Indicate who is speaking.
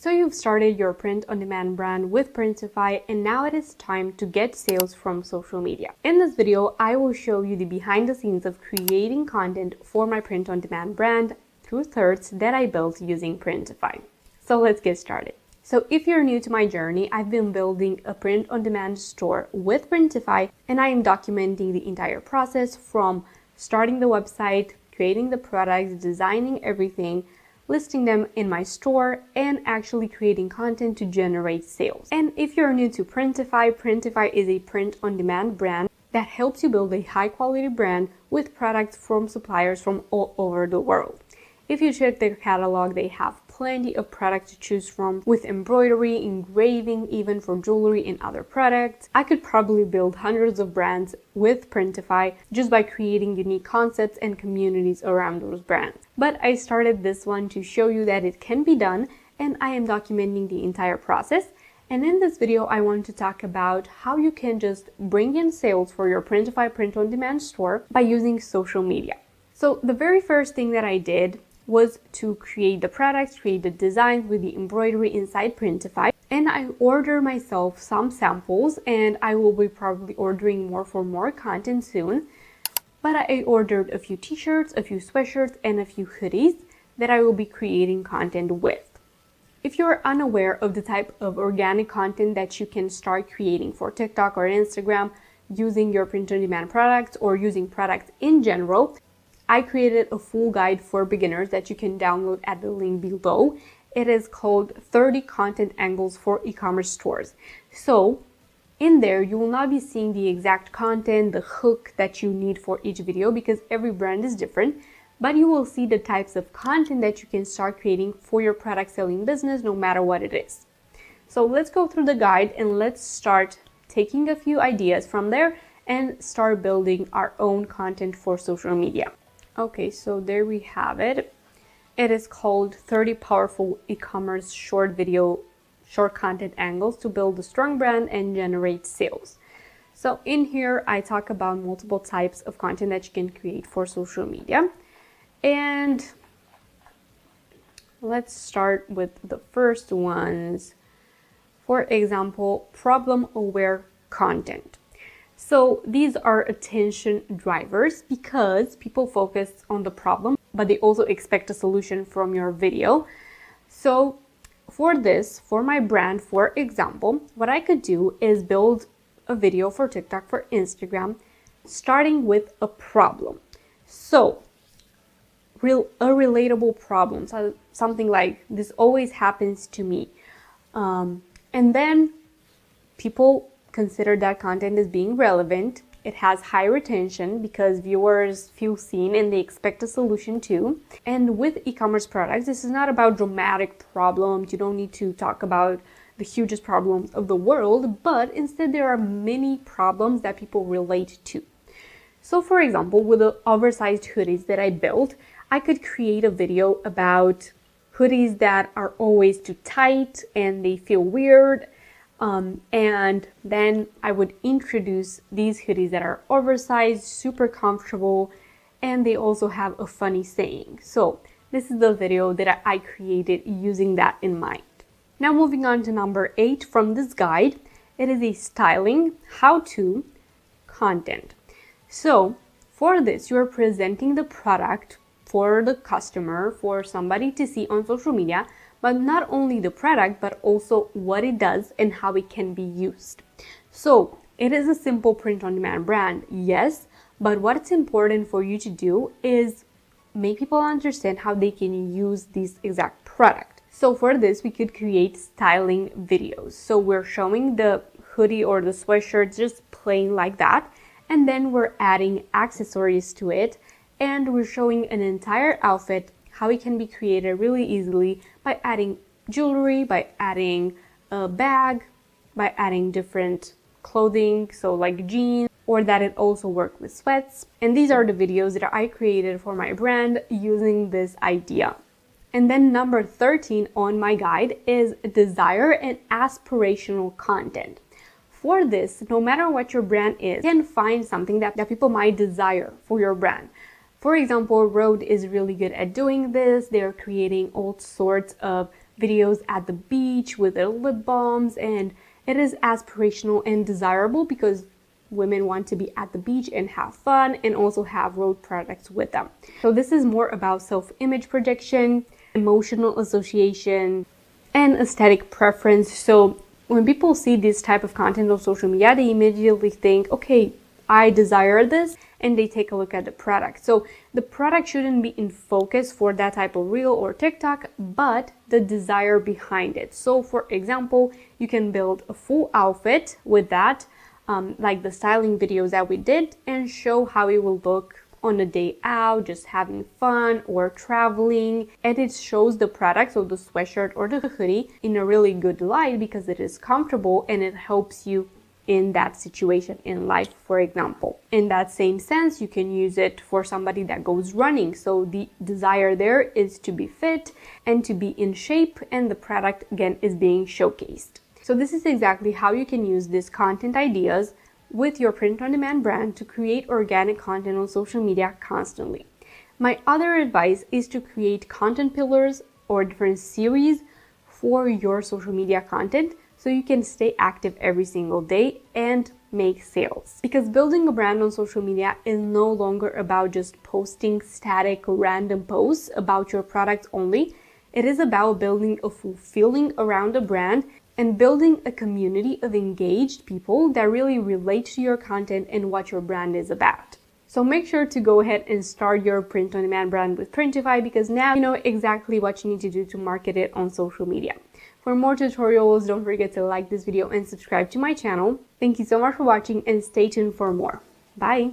Speaker 1: So you've started your print-on-demand brand with Printify, and now it is time to get sales from social media. In this video, I will show you the behind the scenes of creating content for my print-on-demand brand through thirds that I built using Printify. So let's get started. So if you're new to my journey, I've been building a print-on-demand store with Printify, and I am documenting the entire process from starting the website, creating the products, designing everything, listing them in my store, and actually creating content to generate sales. And if you're new to Printify, Printify is a print-on-demand brand that helps you build a high-quality brand with products from suppliers from all over the world. If you check their catalog, they have plenty of products to choose from with embroidery, engraving, even for jewelry and other products. I could probably build hundreds of brands with Printify just by creating unique concepts and communities around those brands. But I started this one to show you that it can be done, and I am documenting the entire process. And in this video, I want to talk about how you can just bring in sales for your Printify print-on-demand store by using social media. So the very first thing that I did was to create the products, create the designs with the embroidery inside Printify. And I ordered myself some samples, and I will be probably ordering more for more content soon. But I ordered a few t-shirts, a few sweatshirts, and a few hoodies that I will be creating content with. If you're unaware of the type of organic content that you can start creating for TikTok or Instagram using your print-on-demand products or using products in general, I created a full guide for beginners that you can download at the link below. It is called 30 Content Angles for E-commerce Stores. So in there, you will not be seeing the exact content, the hook that you need for each video because every brand is different, but you will see the types of content that you can start creating for your product selling business, no matter what it is. So let's go through the guide and let's start taking a few ideas from there and start building our own content for social media. Okay, so there we have it. It is called 30 Powerful E-commerce Short Content Angles to Build a Strong Brand and Generate Sales. So in here, I talk about multiple types of content that you can create for social media. And let's start with the first ones. For example, problem-aware content. So these are attention drivers because people focus on the problem, but they also expect a solution from your video. So for this, for my brand, for example, what I could do is build a video for TikTok, for Instagram, starting with a problem. So a relatable problem, so something like this always happens to me. And then people consider that content as being relevant. It has high retention because viewers feel seen and they expect a solution too. And with e-commerce products, this is not about dramatic problems. You don't need to talk about the hugest problems of the world, but instead there are many problems that people relate to. So for example, with the oversized hoodies that I built, I could create a video about hoodies that are always too tight and they feel weird. And then I would introduce these hoodies that are oversized, super comfortable, and they also have a funny saying. So this is the video that I created using that in mind. Now moving on to number 8 from this guide, it is a styling how-to content. So for this, you're presenting the product for the customer, for somebody to see on social media, but not only the product, but also what it does and how it can be used. So it is a simple print-on-demand brand, yes, but what's important for you to do is make people understand how they can use this exact product. So for this, we could create styling videos. So we're showing the hoodie or the sweatshirt just plain like that, and then we're adding accessories to it, and we're showing an entire outfit, how it can be created really easily by adding jewelry, by adding a bag, by adding different clothing, so like jeans, or that it also works with sweats. And these are the videos that I created for my brand using this idea. And then number 13 on my guide is desire and aspirational content. For this, no matter what your brand is, you can find something that people might desire for your brand. For example, Rode is really good at doing this. They're creating all sorts of videos at the beach with their lip balms, and it is aspirational and desirable because women want to be at the beach and have fun and also have road products with them. So this is more about self-image projection, emotional association, and aesthetic preference. So when people see this type of content on social media, they immediately think, okay, I desire this, and they take a look at the product. So the product shouldn't be in focus for that type of reel or TikTok, but the desire behind it. So for example, you can build a full outfit with that, like the styling videos that we did, and show how it will look on a day out, just having fun or traveling. And it shows the product, so the sweatshirt or the hoodie, in a really good light because it is comfortable and it helps you in that situation in life, for example. In that same sense, you can use it for somebody that goes running. So the desire there is to be fit and to be in shape, and the product again is being showcased. So this is exactly how you can use these content ideas with your print-on-demand brand to create organic content on social media constantly. My other advice is to create content pillars or different series for your social media content so you can stay active every single day and make sales. Because building a brand on social media is no longer about just posting static random posts about your product only. It is about building a full feeling around a brand and building a community of engaged people that really relate to your content and what your brand is about. So make sure to go ahead and start your print-on-demand brand with Printify, because now you know exactly what you need to do to market it on social media. For more tutorials, don't forget to like this video and subscribe to my channel. Thank you so much for watching, and stay tuned for more. Bye!